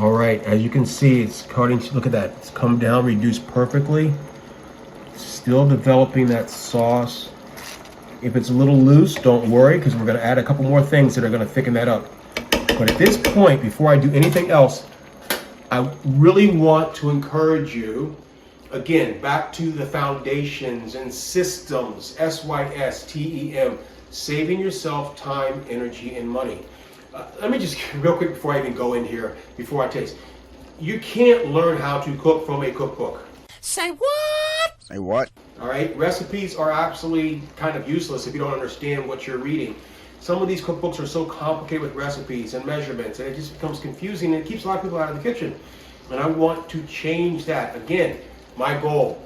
All right, as you can see, it's starting to, look at that. It's come down, reduced perfectly. Still developing that sauce. If it's a little loose, don't worry, because we're gonna add a couple more things that are gonna thicken that up. But at this point, before I do anything else, I really want to encourage you, again, back to the foundations and systems, SYSTEM, saving yourself time, energy, and money. Let me just, real quick before I even go in here, before I taste. You can't learn how to cook from a cookbook. Say what? Say what? All right, recipes are absolutely kind of useless if you don't understand what you're reading. Some of these cookbooks are so complicated with recipes and measurements, and it just becomes confusing, and it keeps a lot of people out of the kitchen. And I want to change that. Again, my goal,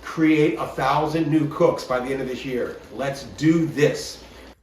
create 1,000 new cooks by the end of this year. Let's do this.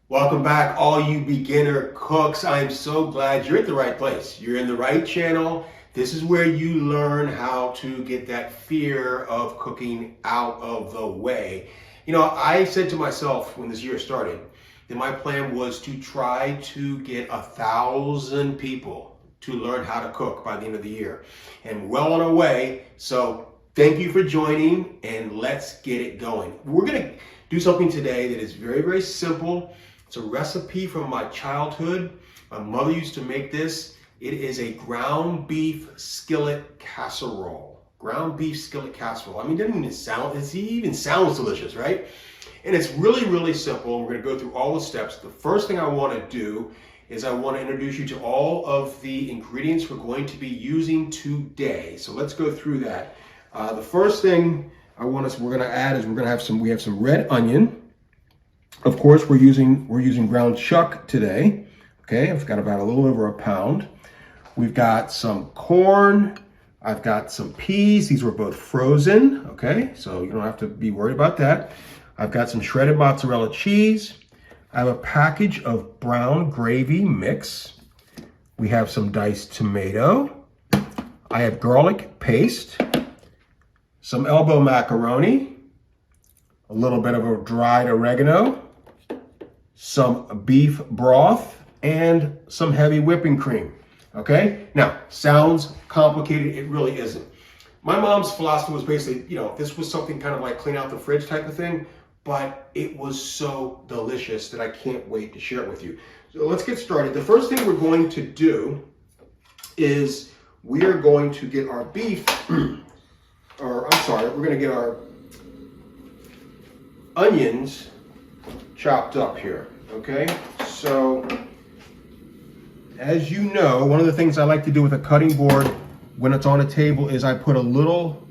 Welcome back, all you beginner cooks. I am so glad you're at the right place. You're in the right channel. This is where you learn how to get that fear of cooking out of the way. You know, I said to myself when this year started that my plan was to try to get 1,000 people to learn how to cook by the end of the year. And well on our way, so thank you for joining, and let's get it going. We're gonna do something today that is very, very simple. It's a recipe from my childhood. My mother used to make this. It is a ground beef skillet casserole. Ground beef skillet casserole. I mean, it even sounds delicious, right? And it's really, really simple. We're gonna go through all the steps. The first thing I wanna do is I wanna introduce you to all of the ingredients we're going to be using today. So let's go through that. The first thing we're gonna add is we have some red onion. Of course, we're using ground chuck today. Okay, I've got about a little over a pound. We've got some corn. I've got some peas. These were both frozen. Okay, so you don't have to be worried about that. I've got some shredded mozzarella cheese. I have a package of brown gravy mix. We have some diced tomato. I have garlic paste, some elbow macaroni, a little bit of a dried oregano, some beef broth, and some heavy whipping cream. Okay? Now, sounds complicated. It really isn't. My mom's philosophy was basically, you know, this was something kind of like clean out the fridge type of thing, but it was so delicious that I can't wait to share it with you. So let's get started. The first thing we're going to do is we are going to get our beef, we're going to get our onions chopped up here, okay? So, as you know, one of the things I like to do with a cutting board when it's on a table is I put a little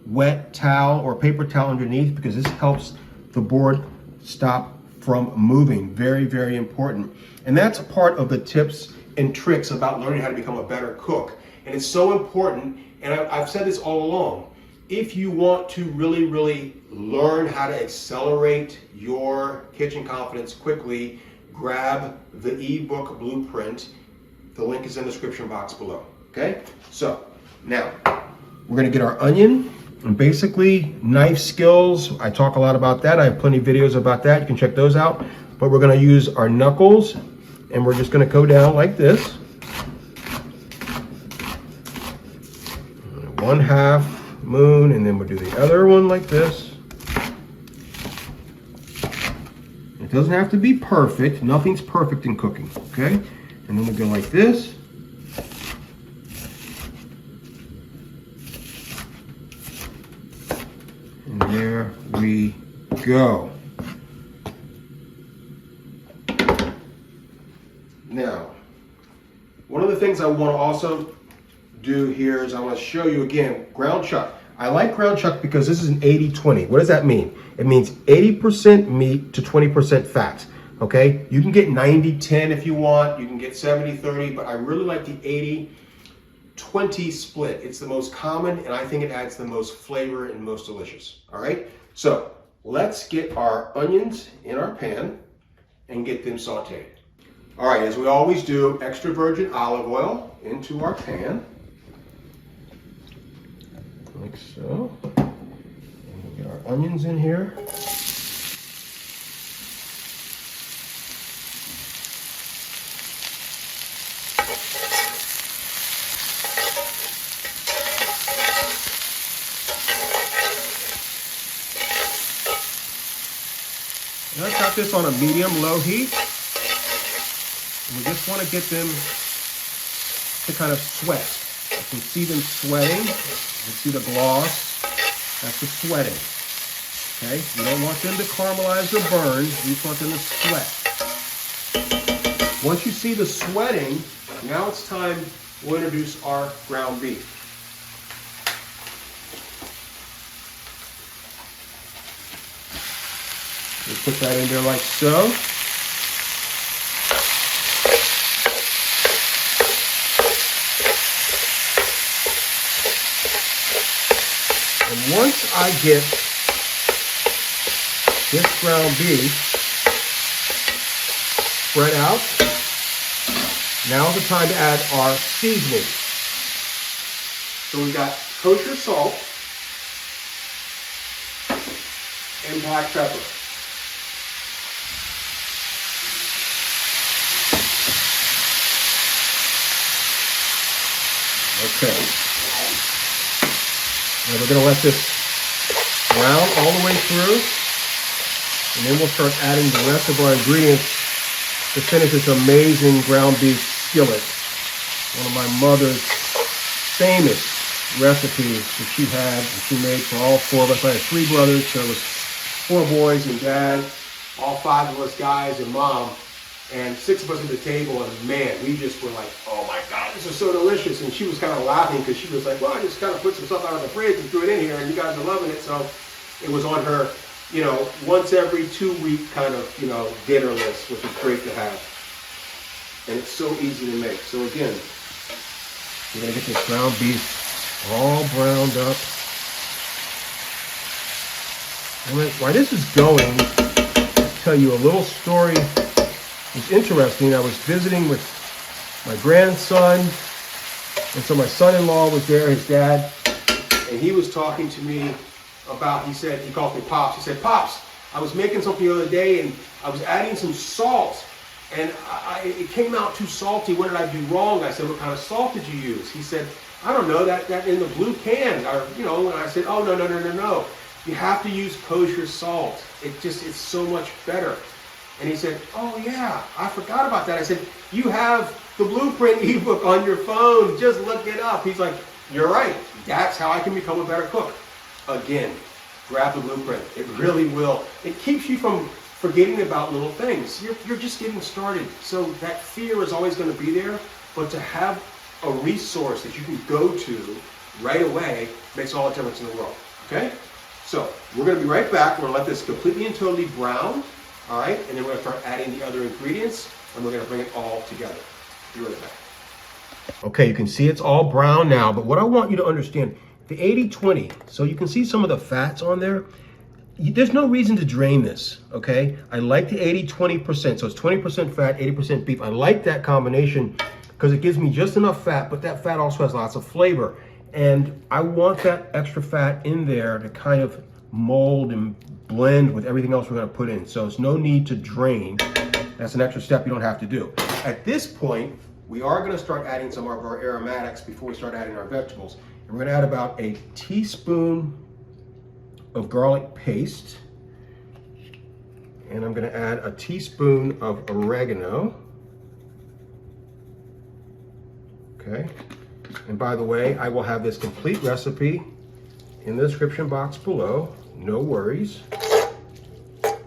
wet towel or paper towel underneath, because this helps the board stop from moving. Very, very important. And that's part of the tips and tricks about learning how to become a better cook. And it's so important, and I've said this all along, if you want to really, really learn how to accelerate your kitchen confidence quickly, grab the ebook blueprint. The link is in the description box below. Okay? So now we're going to get our onion, and basically knife skills. I talk a lot about that. I have plenty of videos about that. You can check those out. But we're going to use our knuckles, and we're just going to go down like this. 1/2 moon, and then we'll do the other one like this. It doesn't have to be perfect. Nothing's perfect in cooking, okay? And then we go like this. And there we go. Now, one of the things I want to also do here is I want to show you again ground chuck. I like ground chuck because this is an 80-20. What does that mean? It means 80% meat to 20% fat. Okay, you can get 90-10 if you want, you can get 70-30, but I really like the 80-20 split. It's the most common, and I think it adds the most flavor and most delicious. All right, so let's get our onions in our pan and get them sauteed. All right, as we always do, extra virgin olive oil into our pan. Like so. And we'll get our onions in here. got this on a medium-low heat. And we just want to get them to kind of sweat. You can see them sweating. You can see the gloss. That's the sweating. Okay? You don't want them to caramelize or burn. You just want them to sweat. Once you see the sweating, now it's time we'll introduce our ground beef. We'll put that in there like so. And once I get this ground beef spread out, now's the time to add our seasoning. So we've got kosher salt and black pepper. Okay. Now we're going to let this brown all the way through, and then we'll start adding the rest of our ingredients to finish this amazing ground beef skillet. One of my mother's famous recipes that she had and she made for all four of us. I had 3 brothers, so it was 4 boys and dad, all 5 of us guys and mom, and 6 of us at the table, and man, we just were like, oh my God, this is so delicious. And she was kind of laughing because she was like, well, I just kind of put some stuff out of the fridge and threw it in here, and you guys are loving it. So it was on her, you know, once every 2-week kind of, you know, dinner list, which is great to have. And it's so easy to make. So again, we're going to get this ground beef all browned up. And while this is going, I'll tell you a little story. It's interesting. I was visiting with my grandson, and so my son-in-law was there, his dad, and he was talking to me about, he calls me Pops. He said, Pops, I was making something the other day, and I was adding some salt, and it came out too salty. What did I do wrong? I said, what kind of salt did you use? He said, I don't know, that in the blue can, or, you know, and I said, oh, no. You have to use kosher salt. It's so much better. And he said, oh yeah, I forgot about that. I said, you have the blueprint ebook on your phone. Just look it up. He's like, you're right. That's how I can become a better cook. Again, grab the blueprint. It really will. It keeps you from forgetting about little things. You're just getting started. So that fear is always going to be there. But to have a resource that you can go to right away makes all the difference in the world. Okay? So we're going to be right back. We're going to let this completely and totally brown. All right, and then we're going to start adding the other ingredients, and we're going to bring it all together. Be right back. Okay, you can see it's all brown now, but what I want you to understand, the 80-20, so you can see some of the fats on there. There's no reason to drain this, okay? I like the 80-20%, so it's 20% fat, 80% beef. I like that combination because it gives me just enough fat, but that fat also has lots of flavor. And I want that extra fat in there to kind of mold and blend with everything else we're going to put in. So it's no need to drain. That's an extra step you don't have to do. At this point, we are going to start adding some of our aromatics before we start adding our vegetables. And we're going to add about a teaspoon of garlic paste. And I'm going to add a teaspoon of oregano. Okay. And by the way, I will have this complete recipe in the description box below. No worries. All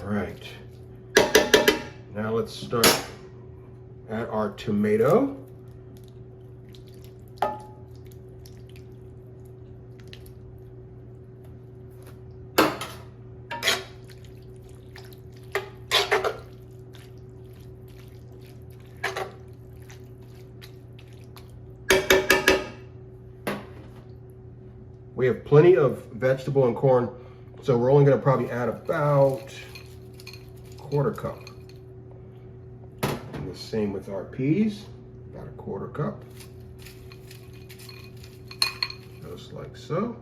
right. Now let's start at our tomato. We have plenty of vegetable and corn, so we're only going to probably add about a 1/4 cup. And the same with our peas, about a 1/4 cup. Just like so.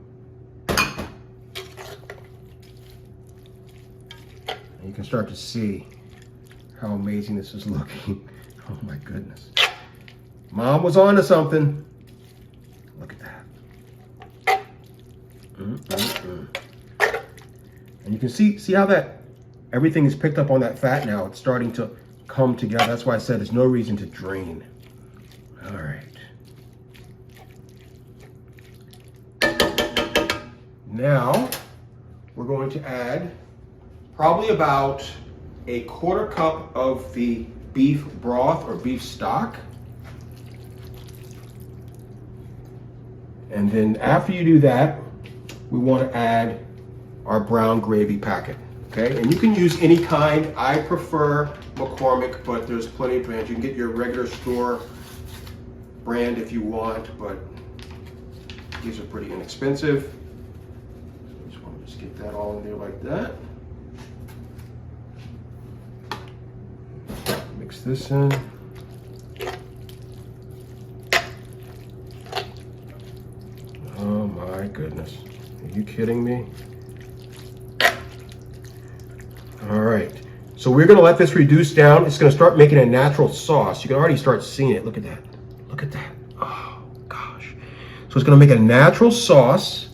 And you can start to see how amazing this is looking. Oh my goodness. Mom was onto something. Look at that. can see how that everything is picked up on that fat now. It's starting to come together. That's why I said there's no reason to drain. All right. Now we're going to add probably about a 1/4 cup of the beef broth or beef stock. And then after you do that, we want to add our brown gravy packet. Okay, and you can use any kind. I prefer McCormick, but there's plenty of brands. You can get your regular store brand if you want, but these are pretty inexpensive. Just want to get that all in there like that. Mix this in. Oh my goodness. Are you kidding me? All right. So we're going to let this reduce down. It's going to start making a natural sauce. You can already start seeing it. Look at that. Look at that. Oh gosh. So it's going to make a natural sauce.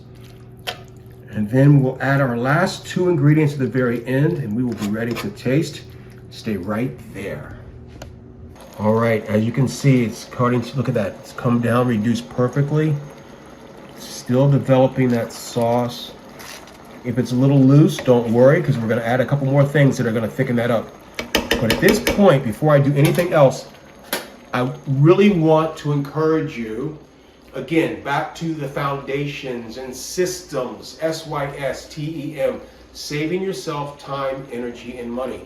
And then we'll add our last 2 ingredients at the very end, and we will be ready to taste. Stay right there. All right, as you can see, it's starting to, look at that. It's come down, reduced perfectly. Still developing that sauce. If it's a little loose, don't worry, because we're going to add a couple more things that are going to thicken that up. But at this point, before I do anything else, I really want to encourage you, again, back to the foundations and systems, SYSTEM, saving yourself time, energy, and money.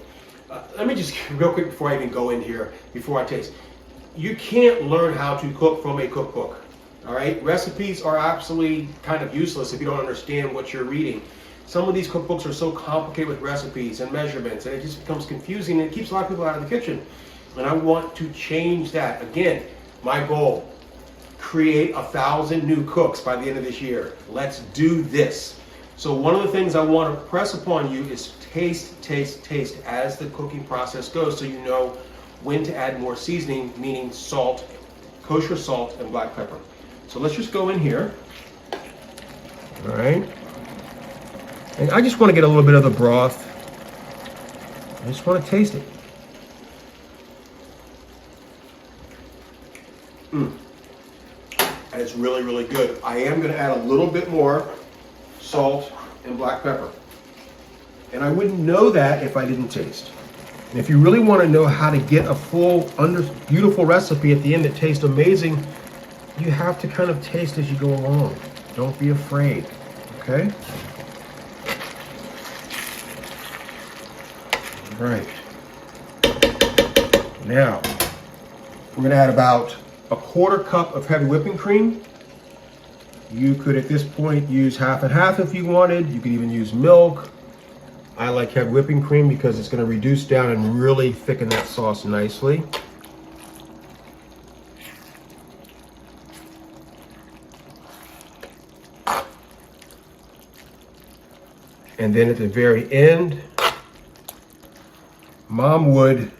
Let me just, real quick before I even go in here, before I taste. You can't learn how to cook from a cookbook, all right? Recipes are absolutely kind of useless if you don't understand what you're reading. Some of these cookbooks are so complicated with recipes and measurements, and it just becomes confusing, and it keeps a lot of people out of the kitchen. And I want to change that. Again, my goal, create 1,000 new cooks by the end of this year. Let's do this. So one of the things I want to press upon you is taste, taste, taste as the cooking process goes, so you know when to add more seasoning, meaning salt, kosher salt, and black pepper. So let's just go in here. All right. And I just want to get a little bit of the broth. I just want to taste it. And it's really, really good. I am going to add a little bit more salt and black pepper. And I wouldn't know that if I didn't taste. And if you really want to know how to get a full, beautiful recipe at the end that tastes amazing, you have to kind of taste as you go along. Don't be afraid, okay? All right. Now, we're going to add about a 1/4 cup of heavy whipping cream. You could, at this point, use half and half if you wanted. You could even use milk. I like heavy whipping cream because it's going to reduce down and really thicken that sauce nicely. And then at the very end, Mom would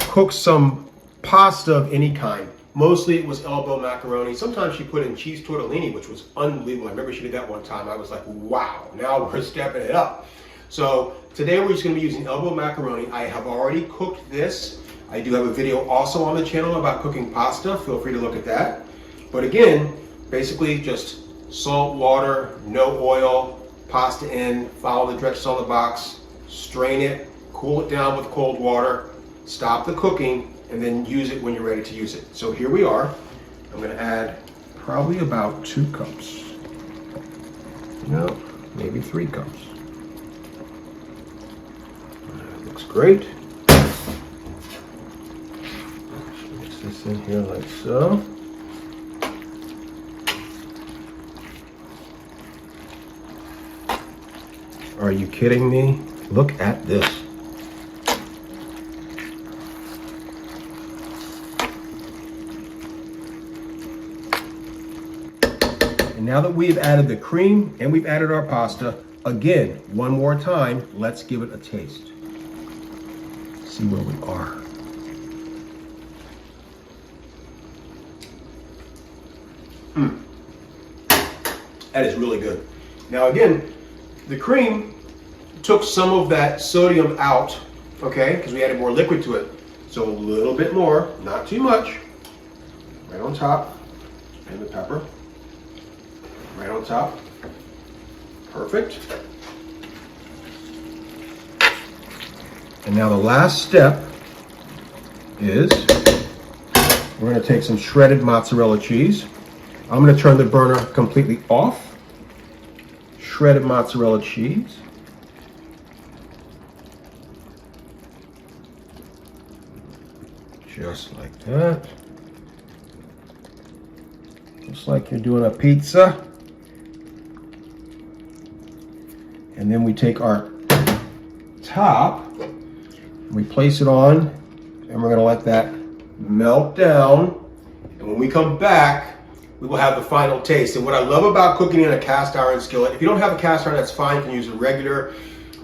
cook some pasta of any kind. Mostly it was elbow macaroni. Sometimes she put in cheese tortellini, which was unbelievable. I remember she did that one time. I was like, wow, now we're stepping it up. So today we're just going to be using elbow macaroni. I have already cooked this. I do have a video also on the channel about cooking pasta. Feel free to look at that. But again, basically just salt, water, no oil, pasta in, follow the directions on the box, strain it, cool it down with cold water, stop the cooking, and then use it when you're ready to use it. So here we are. I'm going to add probably about 2 cups. No, maybe 3 cups. That looks great. Mix this in here like so. Are you kidding me? Look at this. And now that we've added the cream and we've added our pasta, again, one more time, let's give it a taste. See where we are. That is really good. Now again, The cream took some of that sodium out, okay, because we added more liquid to it. So a little bit more, not too much, right on top, and the pepper, right on top. Perfect. And now the last step is we're going to take some shredded mozzarella cheese. I'm going to turn the burner completely off. Shredded mozzarella cheese. Just like that. Just like you're doing a pizza. And then we take our top, we place it on, and we're going to let that melt down. And when we come back, we will have the final taste. And what I love about cooking in a cast iron skillet, if you don't have a cast iron, that's fine. You can use a regular,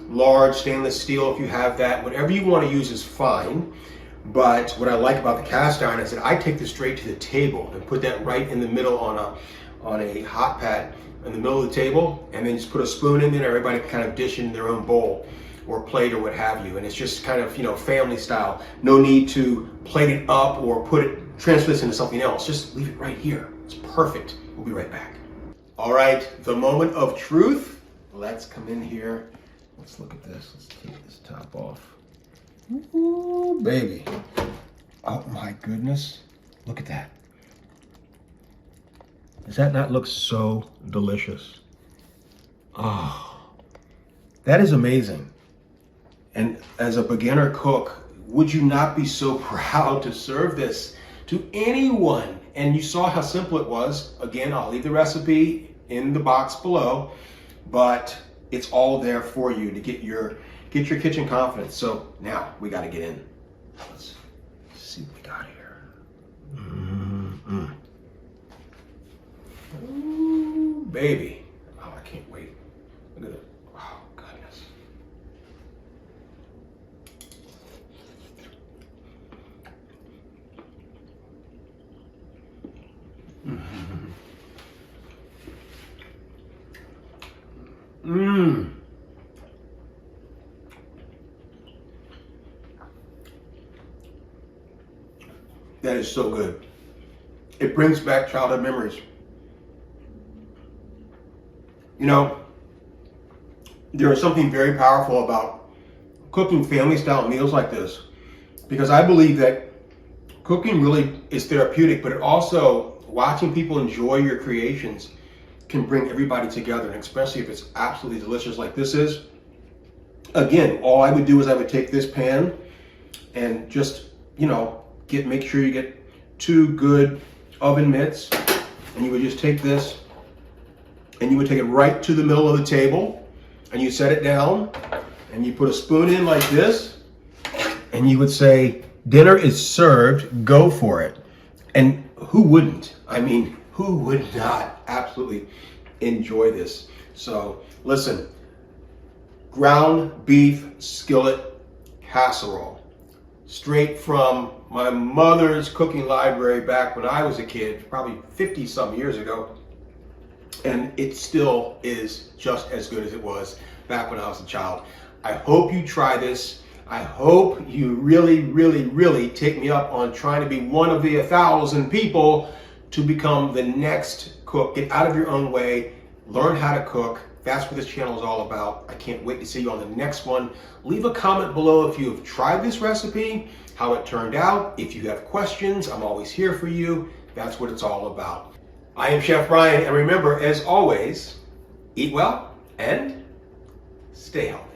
large stainless steel if you have that. Whatever you want to use is fine. But what I like about the cast iron is that I take this straight to the table and put that right in the middle on a hot pad in the middle of the table, and then just put a spoon in there. Everybody can kind of dish in their own bowl or plate or what have you. And it's just kind of, family style. No need to plate it up or transfer this into something else. Just leave it right here. It's perfect. We'll be right back. All right, the moment of truth. Let's come in here. Let's look at this. Let's take this top off. Ooh, baby. Oh my goodness. Look at that. Does that not look so delicious? Oh, that is amazing. And as a beginner cook, would you not be so proud to serve this to anyone? And you saw how simple it was. Again, I'll leave the recipe in the box below, but it's all there for you to get your kitchen confidence. So now we got to get in. Let's see what we got here. Ooh, baby. Oh, I can't wait. Look at it. Oh, goodness. Mmm. That is so good. It brings back childhood memories. There is something very powerful about cooking family style meals like this, because I believe that cooking really is therapeutic, but it also, watching people enjoy your creations can bring everybody together, and especially if it's absolutely delicious like this is. Again, all I would do is I would take this pan and just, make sure you get 2 good oven mitts, and you would just take this and you would take it right to the middle of the table, and you set it down, and you put a spoon in like this, and you would say, dinner is served, go for it. And who wouldn't? I mean, who would not absolutely enjoy this? So listen, ground beef skillet casserole, straight from my mother's cooking library back when I was a kid, probably 50 some years ago. And it still is just as good as it was back when I was a child. I hope you try this. I hope you really, really, really take me up on trying to be one of the 1,000 people to become the next cook. Get out of your own way. Learn how to cook. That's what this channel is all about. I can't wait to see you on the next one. Leave a comment below if you have tried this recipe, how it turned out. If you have questions, I'm always here for you. That's what it's all about. I am Chef Brian, and remember, as always, eat well and stay healthy.